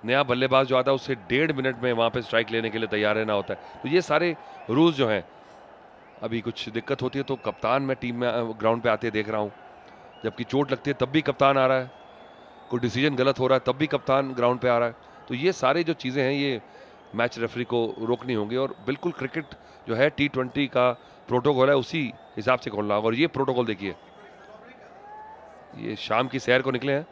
नया बल्लेबाज जो आता है उससे 1.5 मिनट में वहाँ पे स्ट्राइक लेने के लिए तैयार रहना होता है। तो ये सारे रूल्स जो हैं, अभी कुछ दिक्कत होती है तो कप्तान मैं टीम में ग्राउंड पे आते देख रहा हूँ, जबकि चोट लगती है तब भी कप्तान आ रहा है, कोई डिसीजन गलत हो रहा है तब भी कप्तान ग्राउंड पे आ रहा है। तो ये सारी जो चीज़ें हैं ये मैच रेफरी को रोकनी होंगी, और बिल्कुल क्रिकेट जो है T20 का प्रोटोकॉल है उसी हिसाब से खोलना होगा। और ये प्रोटोकॉल देखिए, ये शाम की सैर को निकले हैं।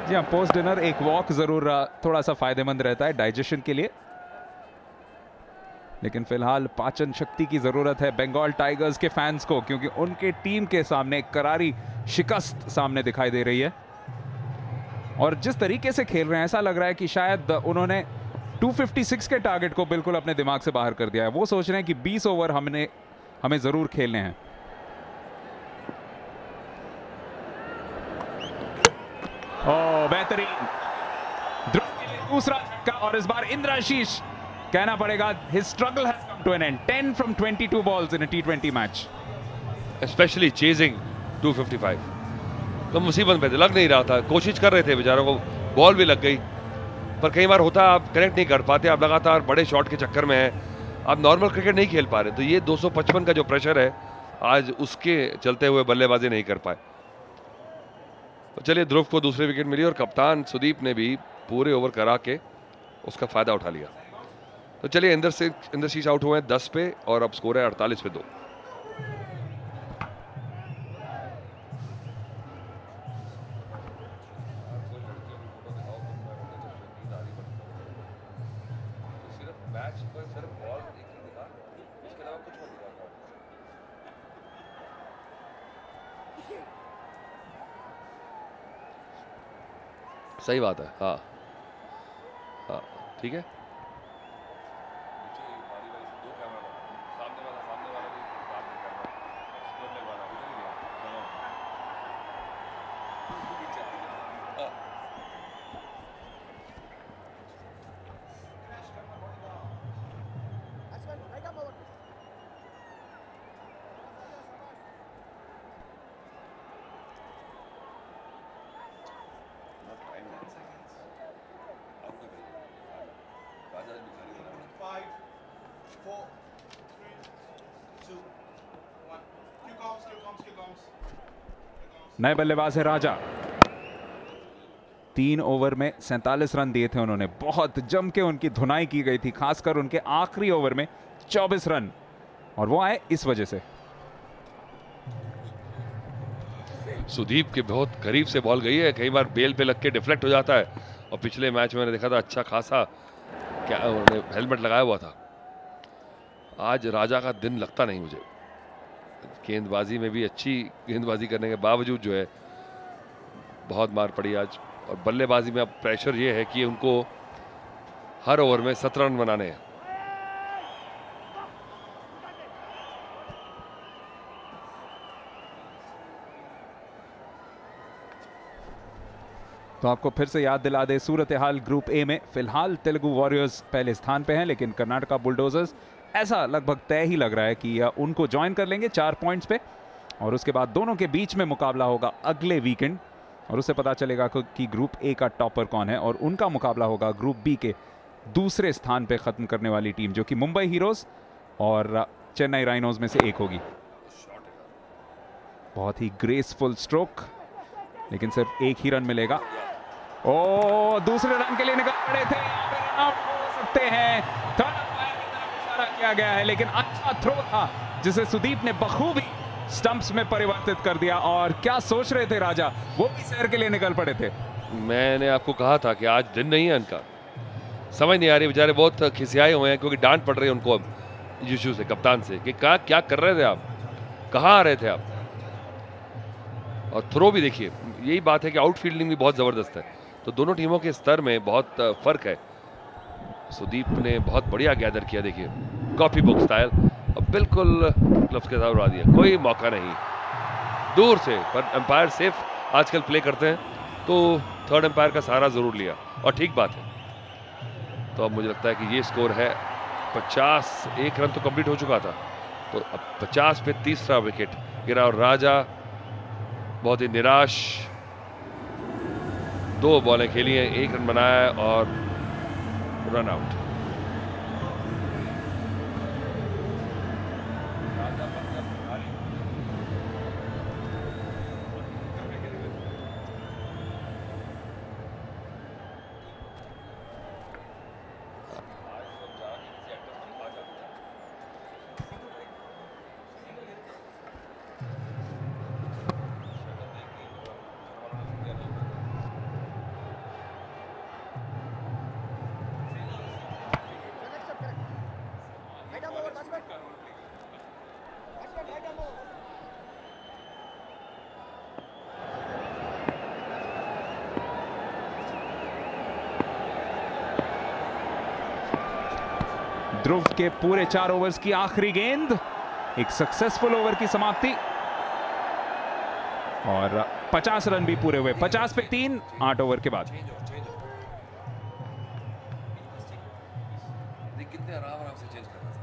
जी हाँ, पोस्ट डिनर एक वॉक जरूर थोड़ा सा फायदेमंद रहता है डाइजेशन के लिए, लेकिन फिलहाल पाचन शक्ति की जरूरत है बंगाल टाइगर्स के फैंस को, क्योंकि उनके टीम के सामने एक करारी शिकस्त सामने दिखाई दे रही है। और जिस तरीके से खेल रहे हैं ऐसा लग रहा है कि शायद उन्होंने 256 के टारगेट को बिल्कुल अपने दिमाग से बाहर कर दिया है। वो सोच रहे हैं कि 20 ओवर हमें जरूर खेलने हैं। ओह, बेहतरीन ध्रुव के लिए दूसरा झटका, और इस बार इंद्राशीष कहना पड़ेगा his struggle has come to an end. 10 from 22 balls in a T20 match. Especially chasing 255. तो मुसीबत में थे, लग नहीं रहा था, कोशिश कर रहे थे बेचारों को, बॉल भी लग गई, पर कई बार होता है आप कनेक्ट नहीं कर पाते, आप लगातार बड़े शॉट के चक्कर में हैं, आप नॉर्मल क्रिकेट नहीं खेल पा रहे। तो ये 255 का जो प्रेशर है आज उसके चलते हुए बल्लेबाजी नहीं कर पाए। तो चलिए, ध्रुव को दूसरी विकेट मिली और कप्तान सुदीप ने भी पूरे ओवर करा के उसका फायदा उठा लिया। तो चलिए, इंद्रशीष आउट हुए हैं 10 पे और अब स्कोर है 48 पे 2। सही बात है, हाँ हाँ, ठीक है। नए बल्लेबाज है राजा। 3 ओवर में 47 रन दिए थे उन्होंने, बहुत जम के उनकी धुनाई की गई थी, खासकर उनके आखिरी ओवर में 24 रन, और वो आए इस वजह से। सुदीप के बहुत करीब से बॉल गई है, कई बार बेल पे लग के डिफ्लेक्ट हो जाता है, और पिछले मैच में मैंने देखा था अच्छा खासा क्या उन्होंने हेलमेट लगाया हुआ था। आज राजा का दिन लगता नहीं मुझे, गेंदबाजी में भी अच्छी गेंदबाजी करने के बावजूद जो है बहुत मार पड़ी आज। और बल्लेबाजी में अब प्रेशर ये है कि उनको हर ओवर में 17 रन बनाने हैं। तो आपको फिर से याद दिला दे सूरत हाल ग्रुप ए में, फिलहाल तेलुगु वॉरियर्स पहले स्थान पे हैं, लेकिन कर्नाटका बुलडोजर्स ऐसा लगभग तय ही लग रहा है कि उनको ज्वाइन कर लेंगे 4 पॉइंट्स पे, और उसके बाद दोनों के बीच में मुकाबला होगा अगले वीकेंड, और उससे पता चलेगा कि ग्रुप ए का टॉपर कौन है, और उनका मुकाबला होगा ग्रुप बी के दूसरे स्थान पे खत्म करने वाली टीम, जो कि मुंबई हीरोज और चेन्नई राइनोज में से एक होगी। बहुत ही ग्रेसफुल स्ट्रोक, लेकिन सिर्फ एक ही रन मिलेगा। ओ, दूसरे रन के लिए निकल पड़े थे, रन आउट हो सकते हैं, थर्ड अंपायर की तरफ इशारा किया गया है, लेकिन अच्छा थ्रो था जिसे सुदीप ने बखूबी स्टंप्स में परिवर्तित कर दिया। और क्या सोच रहे थे राजा, वो भी सैर के लिए निकल पड़े थे। मैंने आपको कहा था कि आज दिन नहीं है इनका, समझ नहीं आ रही, बेचारे बहुत खिसियाए हुए हैं क्योंकि डांट पड़ रही है उनको अब यीशु से, कप्तान से, कि क्या कर रहे थे आप, कहाँ आ रहे थे आप। और थ्रो भी देखिए, यही बात है कि आउटफील्डिंग भी बहुत ज़बरदस्त है, तो दोनों टीमों के स्तर में बहुत फर्क है। सुदीप ने बहुत बढ़िया गैदर किया, देखिए कॉपी बुक स्टाइल, और बिल्कुल ग्लव्स के साथ उड़ा दिया, कोई मौका नहीं दूर से। पर एम्पायर सेफ आजकल प्ले करते हैं, तो थर्ड एम्पायर का सहारा जरूर लिया, और ठीक बात है। तो अब मुझे लगता है कि ये स्कोर है 50, 1 रन तो कंप्लीट हो चुका था, तो अब 50 पे तीसरा विकेट गिरा, और राजा बहुत ही निराश 2 बॉलें खेली हैं, 1 रन बनाया है और रन आउट। ध्रुव के पूरे 4 ओवर्स की आखिरी गेंद, एक सक्सेसफुल ओवर की समाप्ति और 50 रन भी पूरे हुए। 50 पे 3 8 ओवर के बाद। कितने आराम से चेंज करना था।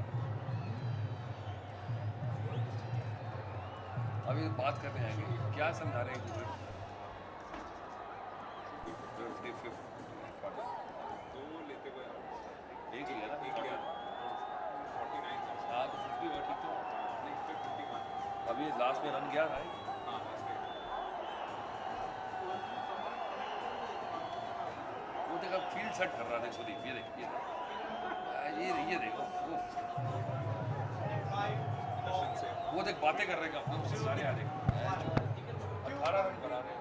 अभी बात करने आएंगे, क्या समझा रहे हैं अभी लास्ट में रन गया है। वो देखा फील्ड सेट कर रहा था सुदीप, ये देखिए ये देखो वो देख बातें कर रहे हैं सारे आ रहे 18 रन बना रहे।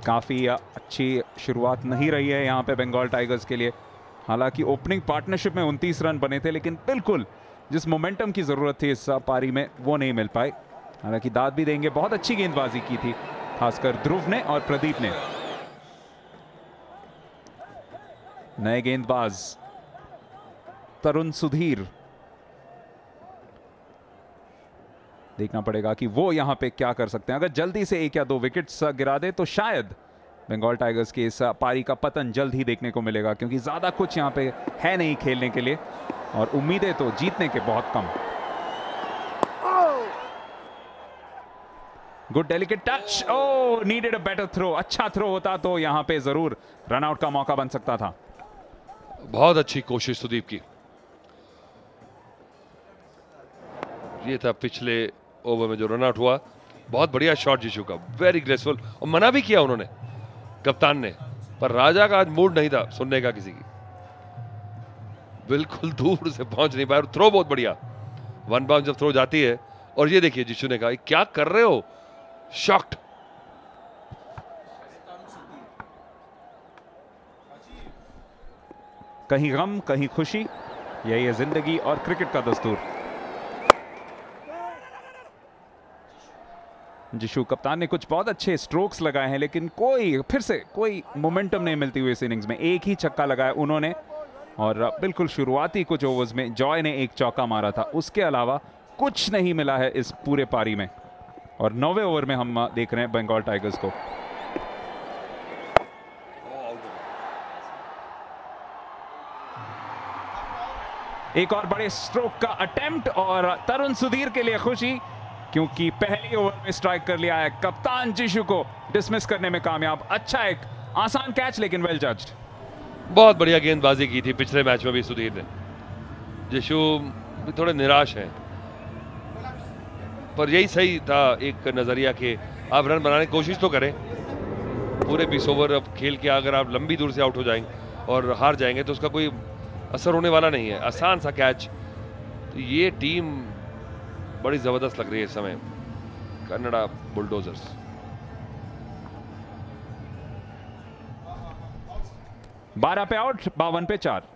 काफी अच्छी शुरुआत नहीं रही है यहाँ पे बंगाल टाइगर्स के लिए। हालांकि ओपनिंग पार्टनरशिप में 29 रन बने थे, लेकिन बिल्कुल जिस मोमेंटम की जरूरत थी इस पारी में वो नहीं मिल पाई। हालांकि दाद भी देंगे, बहुत अच्छी गेंदबाजी की थी खासकर ध्रुव ने और प्रदीप ने। नए गेंदबाज तरुण सुधीर, देखना पड़ेगा कि वो यहां पे क्या कर सकते हैं। अगर जल्दी से 1 या 2 विकेट्स गिरा दे तो शायद बंगाल टाइगर्स के इस पारी का पतन जल्द ही देखने को मिलेगा, क्योंकि ज्यादा कुछ यहां पे है नहीं खेलने के लिए और उम्मीदें तो जीतने के बहुत कम। Good delicate touch, oh needed a better throw. अच्छा थ्रो होता तो यहां पे जरूर रनआउट का मौका बन सकता था। बहुत अच्छी कोशिश सुदीप की। ये था पिछले ओवर में जो रनआउट हुआ, बहुत बढ़िया शॉट जीशु का, वेरी ग्रेसफुल। और मना भी किया उन्होंने, कप्तान ने, पर राजा का आज मूड नहीं था सुनने का किसी की। बिल्कुल दूर से पहुंच नहीं पाया। थ्रो बहुत बढ़िया, 1 बाउंस जब थ्रो जाती है। और ये देखिए जीशु ने कहा क्या कर रहे हो, शॉक्ड। कहीं गम कहीं खुशी, यही है जिंदगी और क्रिकेट का दस्तूर। जिशु कप्तान ने कुछ बहुत अच्छे स्ट्रोक्स लगाए हैं, लेकिन फिर से कोई मोमेंटम नहीं मिलती हुई इस इनिंग्स में। एक ही छक्का लगाया उन्होंने और बिल्कुल शुरुआती कुछ ओवर्स में जॉय ने 1 चौका मारा था, उसके अलावा कुछ नहीं मिला है इस पूरे पारी में। और 9वें ओवर में हम देख रहे हैं बंगाल टाइगर्स को। एक और बड़े स्ट्रोक का अटेम्प्ट और तरुण सुधीर के लिए खुशी, क्योंकि पहले ओवर में स्ट्राइक कर लिया है। कप्तान जिशु को डिसमिस करने में कामयाब। अच्छा एक आसान कैच, लेकिन वेल जज्ड। बहुत बढ़िया गेंदबाजी की थी पिछले मैच में भी सुधीर ने। जिशु भी थोड़े निराश हैं, पर यही सही था एक नजरिया के आप रन बनाने की कोशिश तो करें। पूरे 20 ओवर अब खेल के अगर आप लंबी दूर से आउट हो जाएंगे और हार जाएंगे तो उसका कोई असर होने वाला नहीं है। आसान सा कैच। तो ये टीम बड़ी जबरदस्त लग रही है इस समय, कन्नड़ा बुलडोजर्स। बारह पे आउट, 52 पे 4।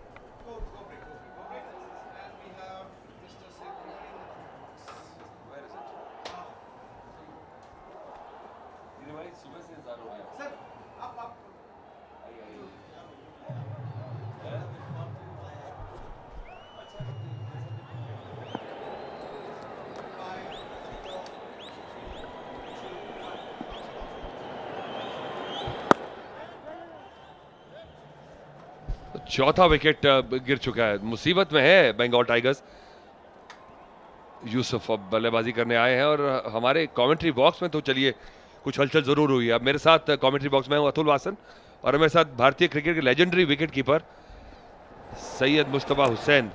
चौथा विकेट गिर चुका है, मुसीबत में है बंगाल टाइगर्स। यूसुफ अब बल्लेबाजी करने आए हैं और हमारे कमेंट्री बॉक्स में तो चलिए कुछ हलचल जरूर हुई है। अब मेरे साथ कमेंट्री बॉक्स में हूं अतुल वासन और मेरे साथ भारतीय क्रिकेट के legendary wicket keeper Syed Mustafa Hussain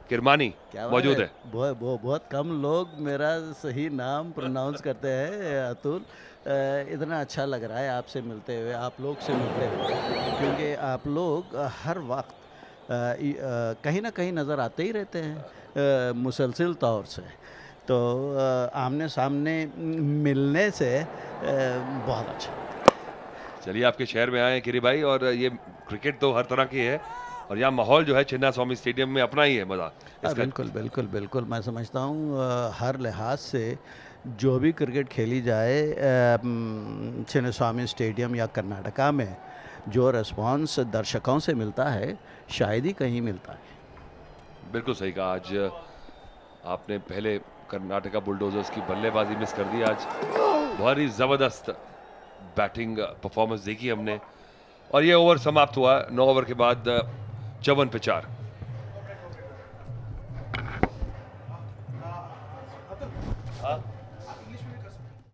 Kirmani मौजूद है। बहुत कम लोग मेरा सही नाम प्रोनाउंस करते हैं अतुल। इतना अच्छा लग रहा है आपसे मिलते हुए, आप लोग से मिलते हुए, क्योंकि आप लोग हर वक्त कहीं ना कहीं नज़र आते ही रहते हैं मुसलसल तौर से। तो आमने सामने मिलने से बहुत अच्छा। चलिए आपके शहर में आए गिरी भाई, और ये क्रिकेट तो हर तरह की है और यहाँ माहौल जो है छिन्ना स्वामी स्टेडियम में अपना ही है मज़ा। बिल्कुल बिल्कुल बिल्कुल, मैं समझता हूँ हर लिहाज से जो भी क्रिकेट खेली जाए छिन्ना स्वामी स्टेडियम या कर्नाटका में, जो रिस्पांस दर्शकों से मिलता है शायद ही कहीं मिलता है। बिल्कुल सही कहा। आज आपने पहले कर्नाटका बुलडोजर्स की बल्लेबाजी मिस कर दी। आज बहुत ही ज़बरदस्त बैटिंग परफॉर्मेंस देखी हमने और ये ओवर समाप्त हुआ 9 ओवर के बाद 54 पे 4। हाँ